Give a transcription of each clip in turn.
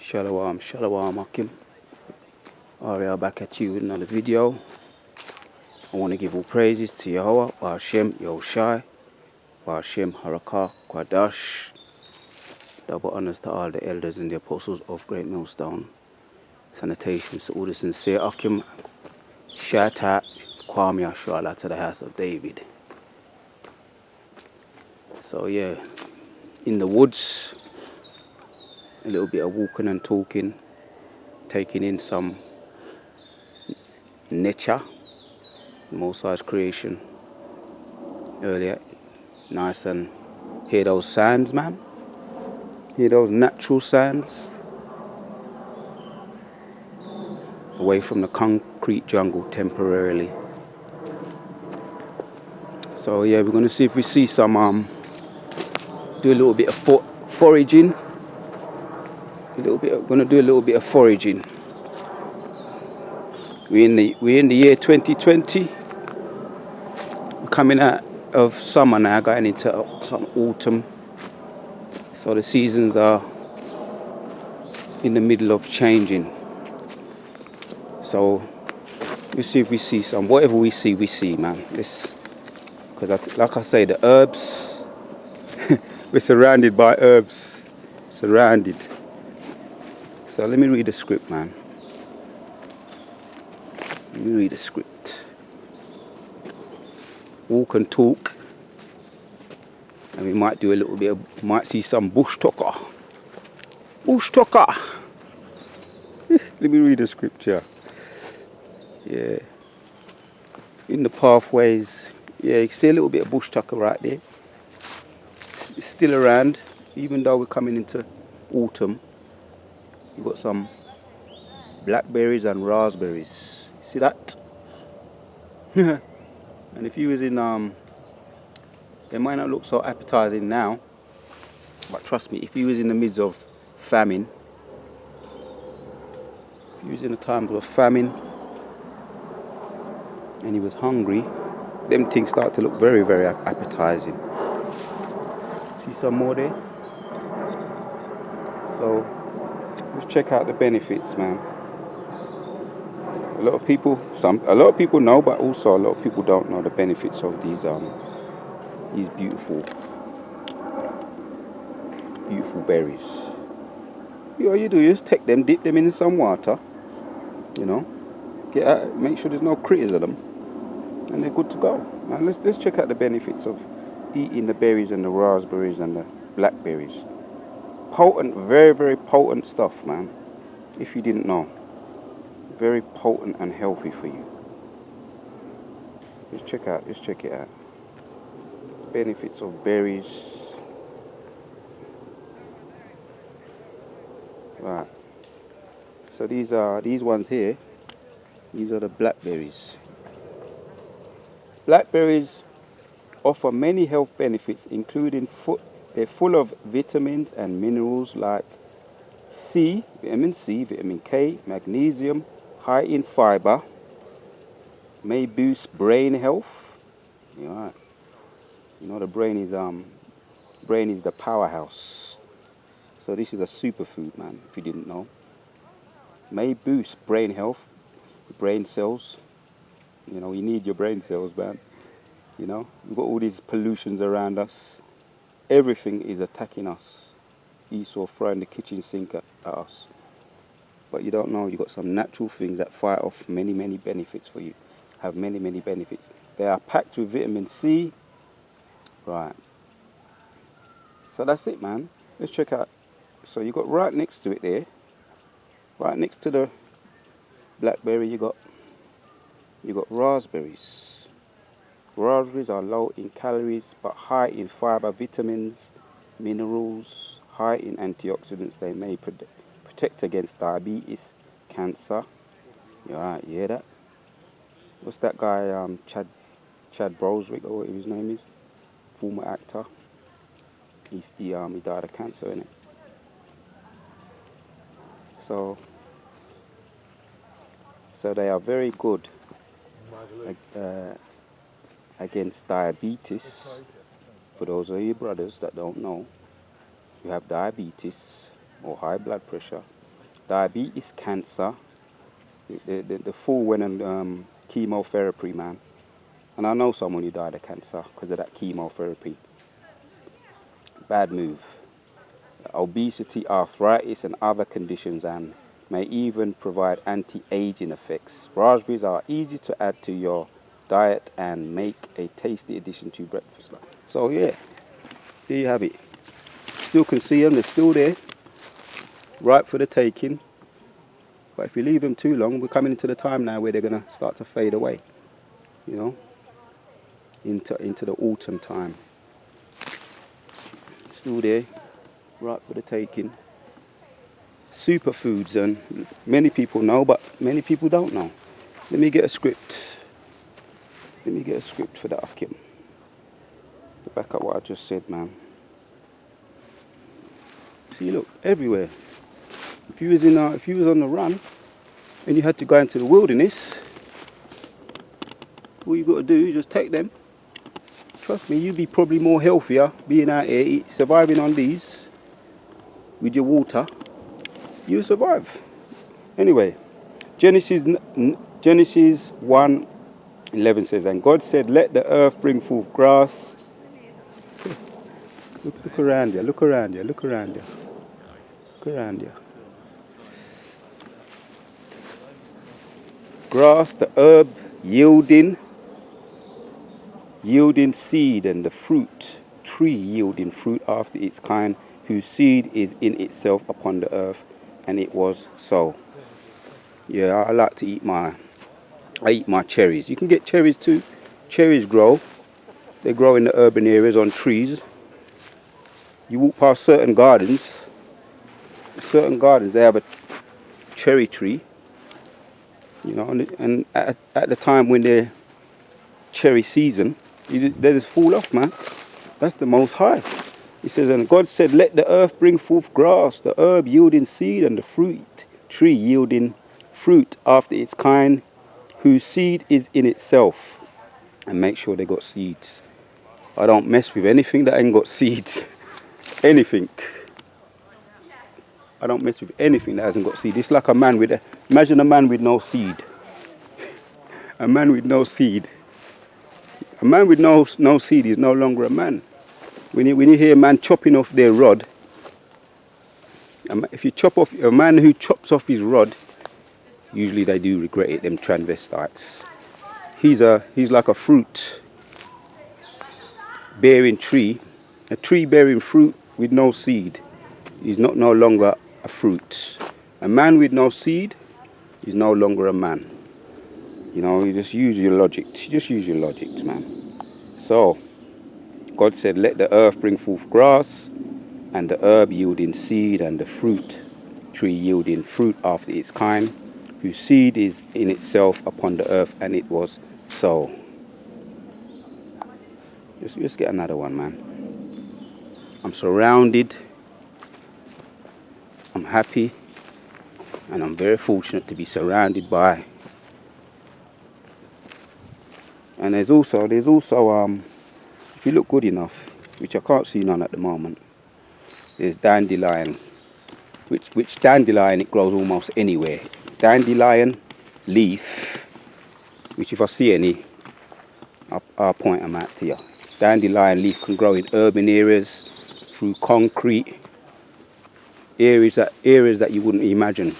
Shalom, Akim. Ariel back at you with another video. I want to give all praises to Yahweh, Hashem, Yahushai, Hashem, Harakah, Kwadash. Double honors to all the elders and the apostles of Great Millstone. Salutations to all the sincere Akim. Shatat, Kwam Yashua to the house of David. So yeah, in the woods, a little bit of walking and talking, taking in some nature, Most High's creation earlier. Nice, and hear those sounds, man. Hear those natural sounds. Away from the concrete jungle temporarily. So yeah, we're gonna see if we see some do a little bit of foraging. Gonna do a little bit of foraging. We're in the year 2020. We're coming out of summer now, going into some autumn. So the seasons are in the middle of changing. So we'll see if we see some. Whatever we see, man. Because like I say, the herbs, we're surrounded by herbs. Surrounded. So let me read the script, man. Let me read the script. Walk and talk. And we might do a little bit of, might see some bush tucker. Bush tucker. Let me read the script here. Yeah. In the pathways. Yeah, you can see a little bit of bush tucker right there. It's still around, even though we're coming into autumn. You've got some blackberries and raspberries. See that? And if you was in they might not look so appetizing now, but trust me, if you was in the midst of famine, if you was in a time of famine and you was hungry, them things start to look very, very appetizing. See some more there? So let's check out the benefits, man. A lot of people know, but also a lot of people don't know the benefits of these beautiful berries. All you do is take them, dip them in some water, get out, make sure there's no critters of them, and they're good to go. Now let's check out the benefits of eating the berries and the raspberries and the blackberries. Potent, very, very potent stuff, man. If you didn't know. Very potent and healthy for you. Let's check it out. Benefits of berries. Right. So these ones here. These are the blackberries. Blackberries offer many health benefits, including they're full of vitamins and minerals like vitamin C, vitamin K, magnesium, high in fiber, may boost brain health. Yeah. The brain is the powerhouse. So this is a superfood, man, if you didn't know. May boost brain health, brain cells. You need your brain cells, man. We've got all these pollutions around us. Everything is attacking us. Esau throwing the kitchen sink at us. But you don't know, you've got some natural things that fight off many, many benefits for you. Have many, many benefits. They are packed with vitamin C. Right. So that's it, man. Let's check out. So you got right next to it there, right next to the blackberry, you got raspberries. Raspberries are low in calories but high in fiber, vitamins, minerals, high in antioxidants. They may protect against diabetes, cancer. You hear that? What's that guy, Chad Broswick, or whatever his name is? Former actor. He died of cancer, innit? So they are very good against diabetes. For those of you brothers that don't know, you have diabetes or high blood pressure, diabetes, cancer, the full went on chemotherapy, man. And I know someone who died of cancer because of that chemotherapy. Bad move. Obesity, arthritis, and other conditions, and may even provide anti-aging effects. Raspberries are easy to add to your diet and make a tasty addition to breakfast. So yeah, there you have it. Still can see them, they're still there, ripe for the taking. But if you leave them too long, we're coming into the time now where they're going to start to fade away, you know, into the autumn time. Still there, ripe for the taking. Superfoods, and many people know, but many people don't know. Let me get a script. Let me get a script for that, Akim. To back up what I just said, man. See, look, everywhere. If you was on the run and you had to go into the wilderness, all you got to do is just take them. Trust me, you'd be probably more healthier being out here, surviving on these with your water. You survive. Anyway, Genesis 1:11 says, and God said, let the earth bring forth grass. Look around you, look around you, look around you. Look around you. Grass, the herb yielding seed, and the fruit, tree yielding fruit after its kind, whose seed is in itself upon the earth. And it was so. Yeah, I like to eat my cherries. You can get cherries too. Cherries grow. They grow in the urban areas on trees. You walk past certain gardens, they have a cherry tree, you know, and at the time when they're cherry season, they just fall off, man. That's the Most High. He says, and God said, let the earth bring forth grass, the herb yielding seed, and the fruit tree yielding fruit after its kind, whose seed is in itself. And make sure they got seeds. I don't mess with anything that ain't got seeds. Anything. I don't mess with anything that hasn't got seed. It's like imagine a man with no seed. A man with no seed. A man with no seed is no longer a man. When you hear a man chopping off their rod, if you chop off a man who chops off his rod, usually they do regret it. Them transvestites. He's like a fruit bearing tree, a tree bearing fruit with no seed. He's no longer a fruit. A man with no seed is no longer a man. You know, you just use your logic. Just use your logic, man. So, God said, let the earth bring forth grass, and the herb yielding seed, and the fruit tree yielding fruit after its kind, whose seed is in itself upon the earth, and it was so. Just get another one, man. I'm surrounded. I'm happy, and I'm very fortunate to be surrounded by. And there's also if you look good enough, which I can't see none at the moment, there's dandelion, which dandelion it grows almost anywhere. Dandelion leaf, which if I see any, I'll point them out to you. Dandelion leaf can grow in urban areas, through concrete, areas that you wouldn't imagine.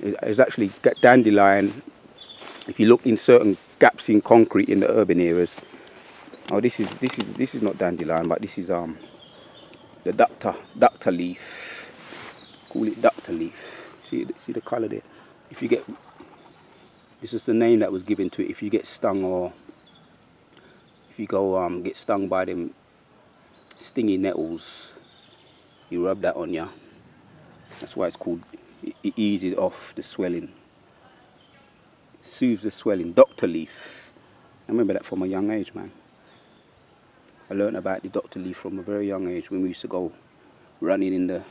It's actually dandelion. If you look in certain gaps in concrete in the urban areas, this is not dandelion, but this is the ductor leaf. Call it ductor leaf. See the colour there. If you get, this is the name that was given to it. If you get stung, or if you go get stung by them stingy nettles, you rub that on you. That's why it's called. It eases off the swelling, soothes the swelling. Doctor leaf. I remember that from a young age, man. I learned about the doctor leaf from a very young age when we used to go running in the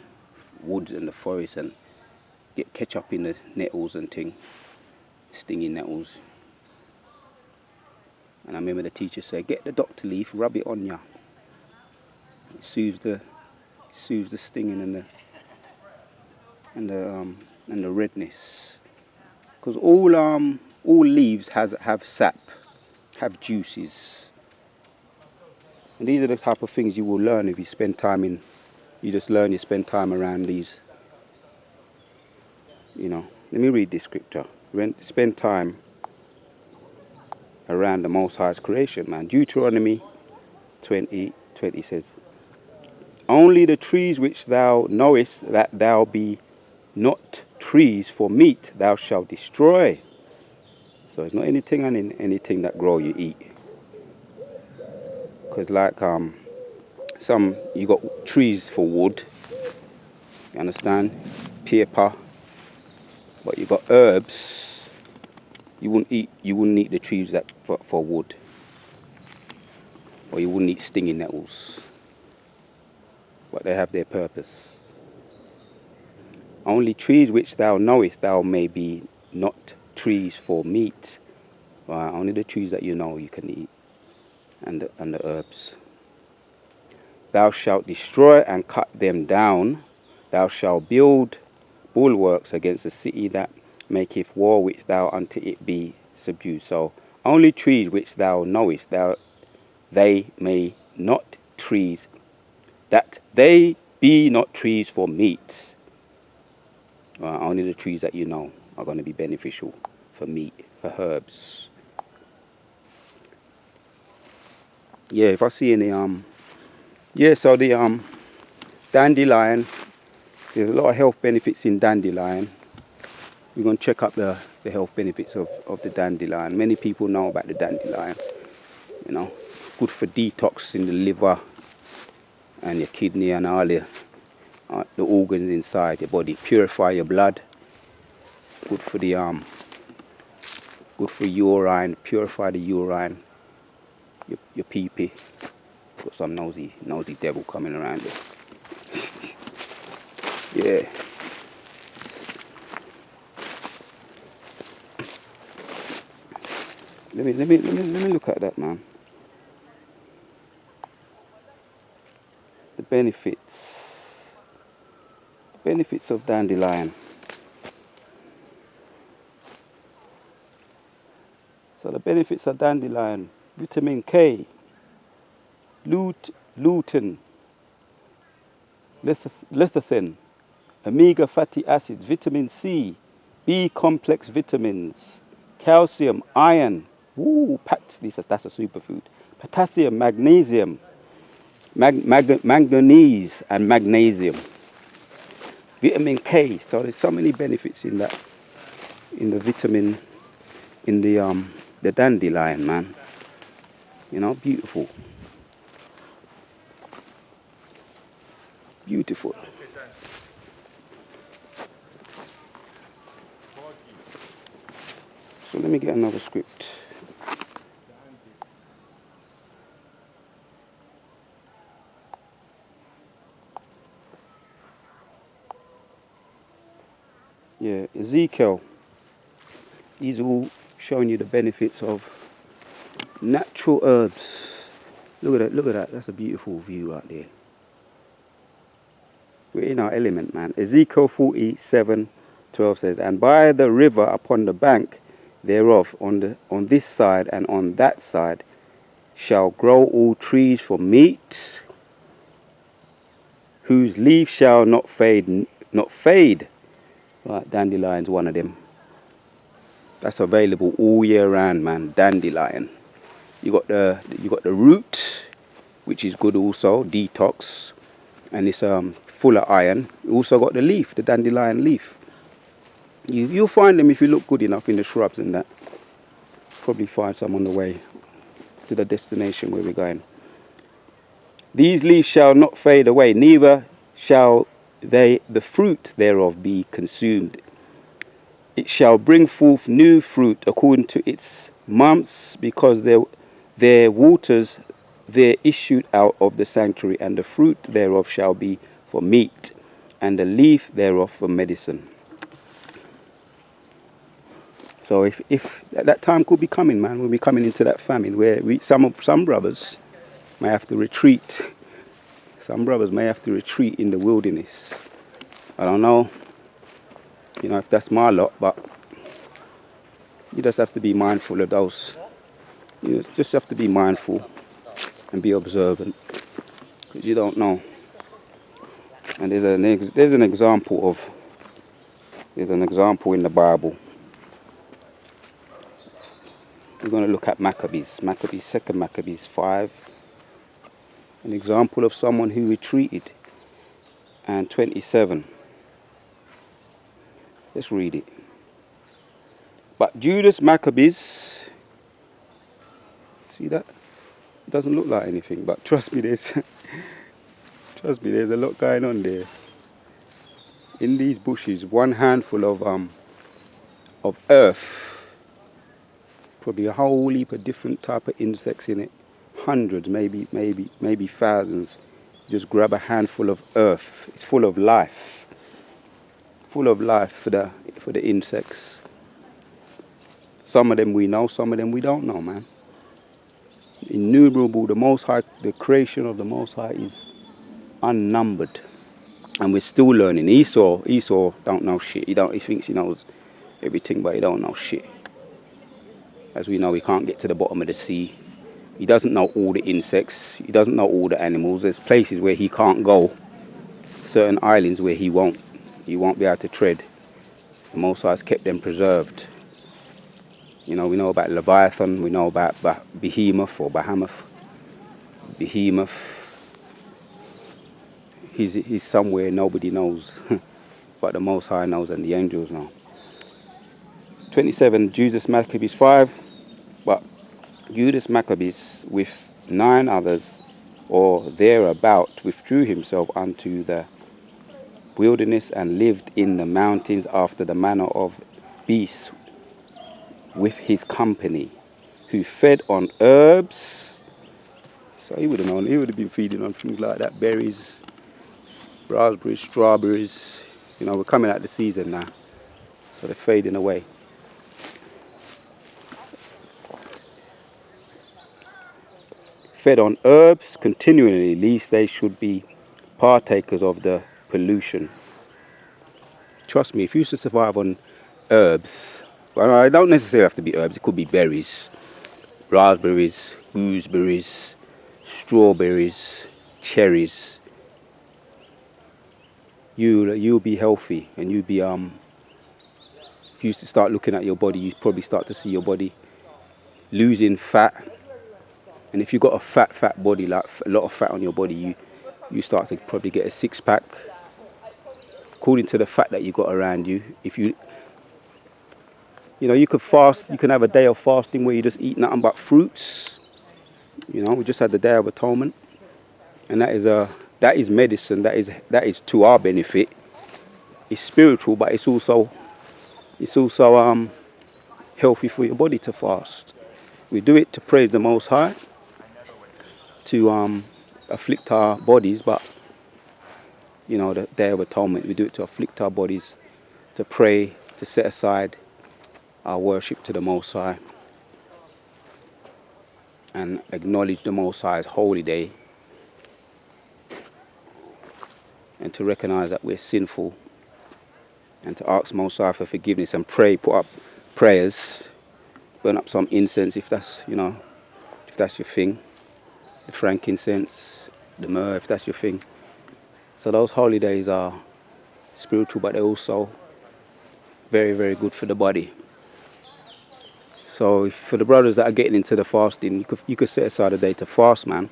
woods and the forest and catch up in the nettles and thing, stinging nettles. And I remember the teacher said, get the doctor leaf, rub it on you. It soothes the stinging and and the redness. Because all leaves have sap, have juices, and these are the type of things you will learn if you spend time in. You spend time around these. Let me read this scripture. Spend time around the Most High's creation, man. Deuteronomy 20:20 says, "Only the trees which thou knowest that thou be not trees for meat thou shalt destroy." So it's not anything that grow you eat. Because like some you got trees for wood, you understand, paper, but you got herbs. You wouldn't eat the trees that for wood, or you wouldn't eat stinging nettles. But they have their purpose. Only trees which thou knowest thou may be not trees for meat. Only the trees that you know you can eat, and the herbs. Thou shalt destroy and cut them down. Thou shalt build bulwarks against the city that maketh war, which thou unto it be subdued. So only trees which thou knowest they may not trees, that they be not trees for meat. Only the trees that you know are going to be beneficial for meat, for herbs. Yeah, if I see any so the dandelion, there's a lot of health benefits in dandelion. We're going to check up the health benefits of the dandelion. Many people know about the dandelion. Good for detox in the liver and your kidney and all the organs inside your body. Purify your blood. Good for the good for urine. Purify the urine. Your pee-pee. Got some nosy devil coming around there. Yeah. Let me look at that, man. The benefits of dandelion. So the benefits of dandelion: vitamin K, lutein, lecithin, omega fatty acids, vitamin C, B complex vitamins, calcium, iron. Packed. That's a superfood. Potassium, magnesium, manganese, and magnesium. Vitamin K. So there's so many benefits in that, in the vitamin, in the dandelion, man. Beautiful. Beautiful. So let me get another script. Yeah, Ezekiel. These are all showing you the benefits of natural herbs. Look at that. That's a beautiful view right there. We're in our element, man. Ezekiel 47:12 says, "And by the river upon the bank thereof, on this side and on that side, shall grow all trees for meat, whose leaf shall not fade, Right, dandelion's one of them. That's available all year round, man. Dandelion. You got the root, which is good also, detox, and it's full of iron. You also got the leaf, the dandelion leaf. You'll find them if you look good enough in the shrubs and that. Probably find some on the way to the destination where we're going. These leaves shall not fade away, neither shall the fruit thereof be consumed. It shall bring forth new fruit according to its months, because their waters there issued out of the sanctuary, and the fruit thereof shall be for meat, and the leaf thereof for medicine." So if that time could be coming, man, we'll be coming into that famine where some brothers may have to retreat. Some brothers may have to retreat in the wilderness. I don't know. you know, if that's my lot, but you just have to be mindful of those. You just have to be mindful and be observant, because you don't know. And there's an example in the Bible. We're going to look at Second Maccabees 5, an example of someone who retreated, and 27. Let's read it. But Judas Maccabees, see that? It doesn't look like anything, but trust me, there's a lot going on there. In these bushes, one handful of earth, probably a whole heap of different type of insects in it, hundreds, maybe thousands. Just grab a handful of earth. It's full of life for the insects. Some of them we know, some of them we don't know, man. Innumerable. The creation of the Most High is unnumbered, and we're still learning. Esau don't know shit. He thinks he knows everything, but he don't know shit. As we know, he can't get to the bottom of the sea. He doesn't know all the insects. He doesn't know all the animals. There's places where he can't go. Certain islands where he won't be able to tread. The Most High has kept them preserved. You know, we know about Leviathan. We know about Behemoth or Bahamut. Behemoth. He's somewhere nobody knows, but the Most High knows and the angels know. 27, Judas Maccabees 5. But Judas Maccabees with 9 others or thereabout withdrew himself unto the wilderness and lived in the mountains after the manner of beasts with his company, who fed on herbs. So he would have known. He would have been feeding on things like that, berries, raspberries, strawberries. You know, we're coming out of the season now, so they're fading away. Fed on herbs continually, lest they should be partakers of the pollution. Trust me, if you used to survive on herbs, well, it don't necessarily have to be herbs. It could be berries, raspberries, gooseberries, strawberries, cherries. You'll be healthy, and you'll be if you used to start looking at your body, you probably start to see your body losing fat. And if you've got a fat body, like a lot of fat on your body, you start to probably get a 6-pack. According to the fat that you got around you, if you could fast, you can have a day of fasting where you just eat nothing but fruits. You know, we just had the Day of Atonement, and that is medicine. That is to our benefit. It's spiritual, but it's also healthy for your body to fast. We do it to praise the Most High, to afflict our bodies, but you know, the Day of Atonement, we do it to afflict our bodies, to pray, to set aside our worship to the Most High, and acknowledge the Most High's holy day, and to recognize that we're sinful, and to ask Most High for forgiveness and pray, put up prayers, burn up some incense if that's your thing, the frankincense, the myrrh, if that's your thing. So those holidays are spiritual, but they're also very, very good for the body. So for the brothers that are getting into the fasting, you could set aside a day to fast, man.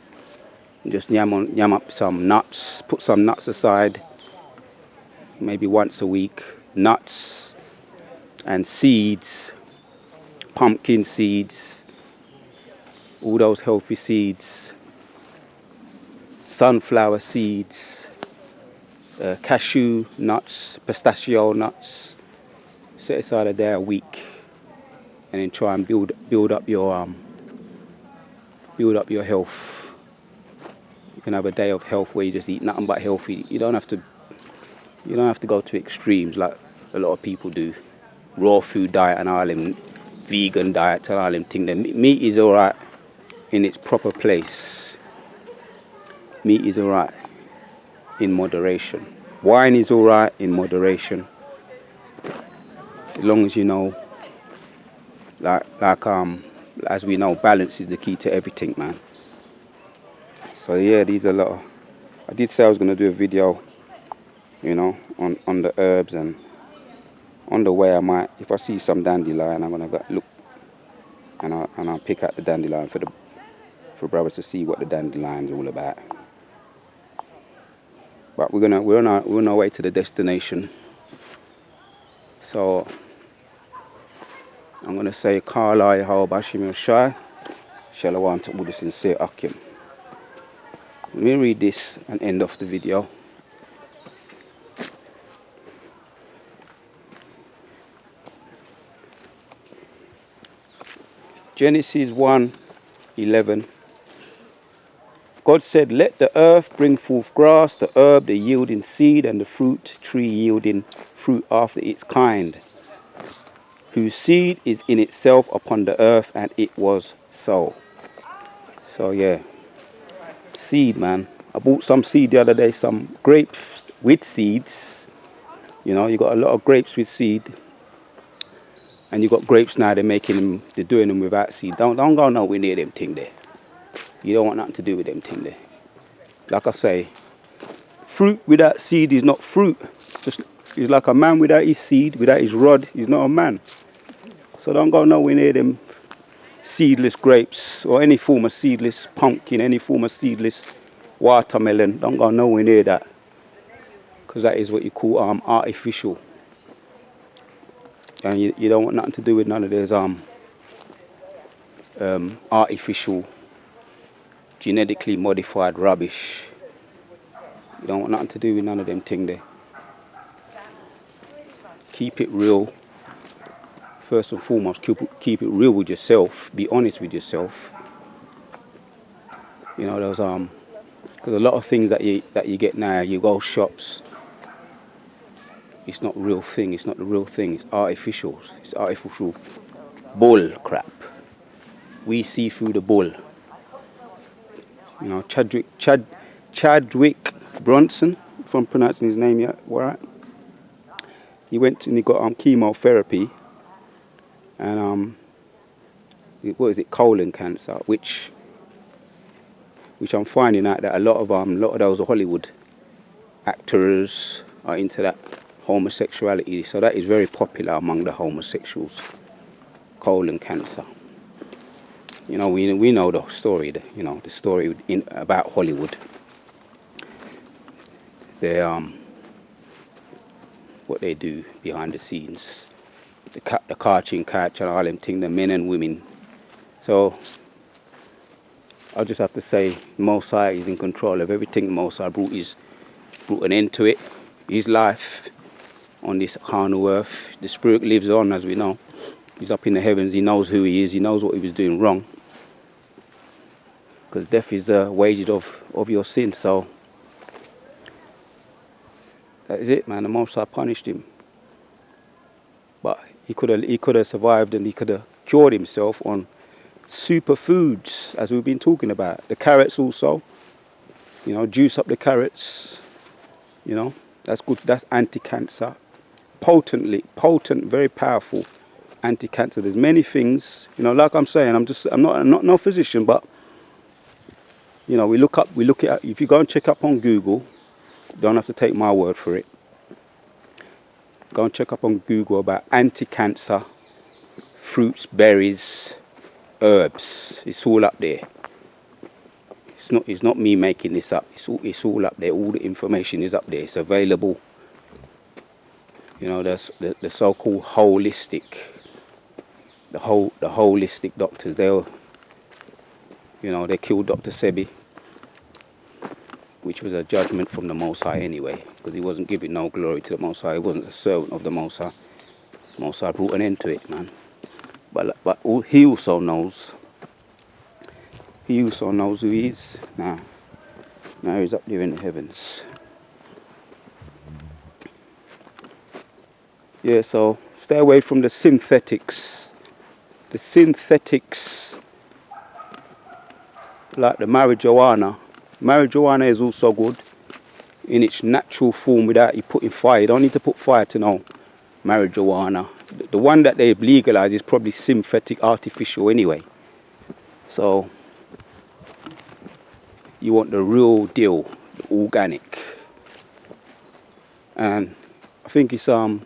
And just yam up some nuts, put some nuts aside, maybe once a week. Nuts and seeds, pumpkin seeds, all those healthy seeds, sunflower seeds, cashew nuts, pistachio nuts. Set aside a day a week, and then try and build up your health. You can have a day of health where you just eat nothing but healthy. You don't have to go to extremes like a lot of people do. Raw food diet and all them, vegan diet and all them things. The meat is alright in its proper place. Meat is alright in moderation. Wine is alright in moderation. As long as you know, as we know, balance is the key to everything, man. So yeah, these are a lot of, I did say I was going to do a video, you know, on the herbs, and on the way I might, if I see some dandelion, I'm going to look, and I'll pick out the dandelion for brothers to see what the dandelion's all about. But we're on our way to the destination. So I'm going to say Karla Yahal Bashim Shai Shalawam to Buddha Sincere Akim. Let me read this and end off the video. Genesis 1:11. God said, "Let the earth bring forth grass, the herb, the yielding seed, and the fruit tree yielding fruit after its kind, whose seed is in itself upon the earth," and it was so. So yeah, seed, man. I bought some seed the other day, some grapes with seeds. You know, you got a lot of grapes with seed, and you got grapes now. They're doing them without seed. Don't go nowhere near them thing there. You don't want nothing to do with them thing there. Like I say, fruit without seed is not fruit. It's like a man without his seed, without his rod, he's not a man. So don't go nowhere near them seedless grapes or any form of seedless pumpkin, any form of seedless watermelon. Don't go nowhere near that, because that is what you call artificial. And you don't want nothing to do with none of those artificial, genetically modified rubbish. You don't want nothing to do with none of them thing there. Keep it real. First and foremost, keep it real with yourself. Be honest with yourself. You know, those because a lot of things that you get now, you go shops. It's not real thing. It's not the real thing. It's artificial. It's artificial bull crap. We see through the bull. You know, Chadwick Bronson, if I'm pronouncing his name yet, right? He went and he got chemotherapy, and what is it, colon cancer, which I'm finding out that a lot of those Hollywood actors are into that homosexuality. So that is very popular among the homosexuals, colon cancer. You know, we know the story. The story about Hollywood. They what they do behind the scenes, the catching catch and all them things, the men and women. So I'll just have to say, Mosai is in control of everything. Mosai brought an end to it. His life on this carnal earth. The spirit lives on, as we know. He's up in the heavens. He knows who he is. He knows what he was doing wrong. Because death is the wages of your sin. So that is it, man. The Most High punished him. But he could have survived, and he could have cured himself on superfoods, as we've been talking about. The carrots also. You know, juice up the carrots. You know, that's good. That's anti-cancer. Potent, very powerful anti-cancer. There's many things. You know, like I'm saying, I'm not no physician, but you know, we look it up. If you go and check up on Google, you don't have to take my word for it. Go and check up on Google about anti-cancer, fruits, berries, herbs. It's all up there. It's not me making this up. It's all up there. All the information is up there. It's available. You know, the so-called holistic, the holistic doctors. They killed Dr. Sebi, which was a judgment from the Most High anyway, because he wasn't giving no glory to the Most High. He wasn't a servant of the Most High. The Most High brought an end to it, man. But he also knows. He also knows who he is. Now he's up there in the heavens. Yeah, so stay away from the synthetics. The synthetics, like the marijuana. Marijuana is also good in its natural form without you putting fire. You don't need to put fire to know marijuana. the one that they've legalized is probably synthetic, artificial anyway. So you want the real deal, the organic. And I think it's Song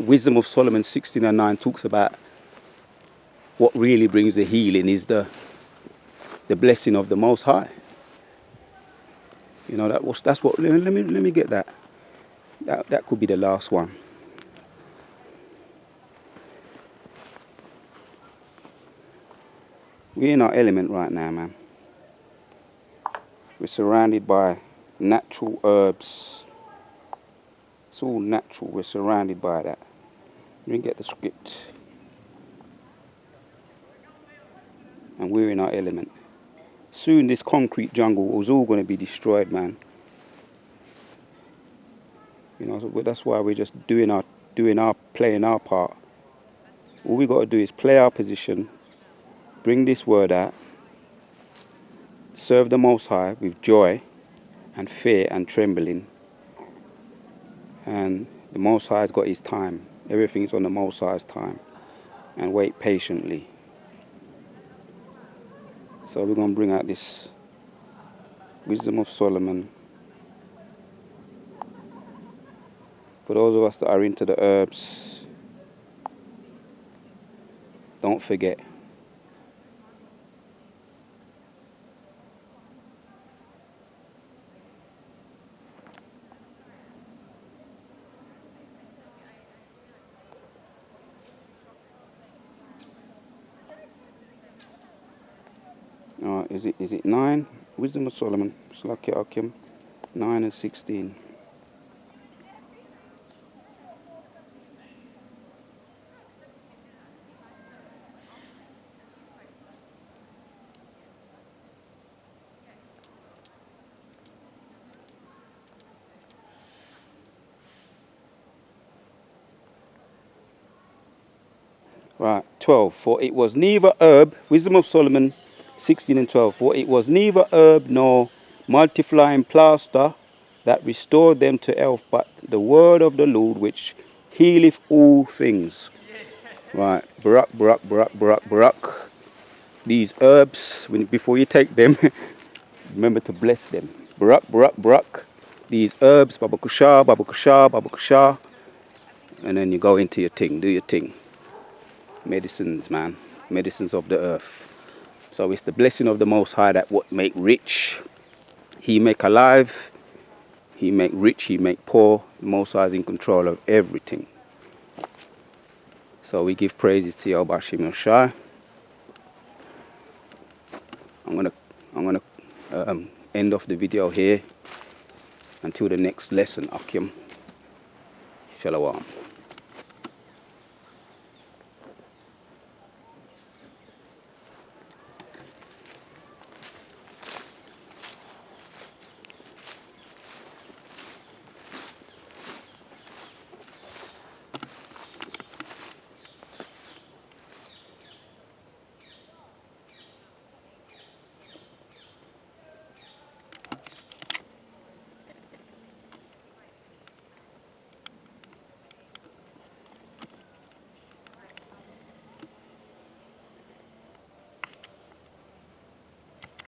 Wisdom of Solomon 16:9 talks about what really brings the healing is the blessing of the Most High. You know, that's what. Let me get that. That could be the last one. We're in our element right now, man. We're surrounded by natural herbs. It's all natural. We're surrounded by that. Let me get the script. And we're in our element. Soon this concrete jungle was all going to be destroyed, man. You know, so that's why we're just playing our part. All we got to do is play our position, bring this word out, serve the Most High with joy and fear and trembling. And the Most High's got his time. Everything's on the Most High's time. And wait patiently. So we're going to bring out this Wisdom of Solomon. For those of us that are into the herbs, don't forget. Is it 9? Wisdom of Solomon. Slakia Akim. 9 and 16. Right, 12. For it was neither herb, Wisdom of Solomon 16 and 12. For it was neither herb nor multiplying plaster that restored them to health, but the word of the Lord which healeth all things. Right, Barak. These herbs, before you take them, remember to bless them. Barak. These herbs, babakusha. And then you go into your thing, do your thing. Medicines, man. Medicines of the earth. So it's the blessing of the Most High that what make rich. He make alive. He make rich. He make poor. The Most High is in control of everything. So we give praises to Yahweh Shem Yoshai. I'm gonna end off the video here until the next lesson. Akim. Shalom.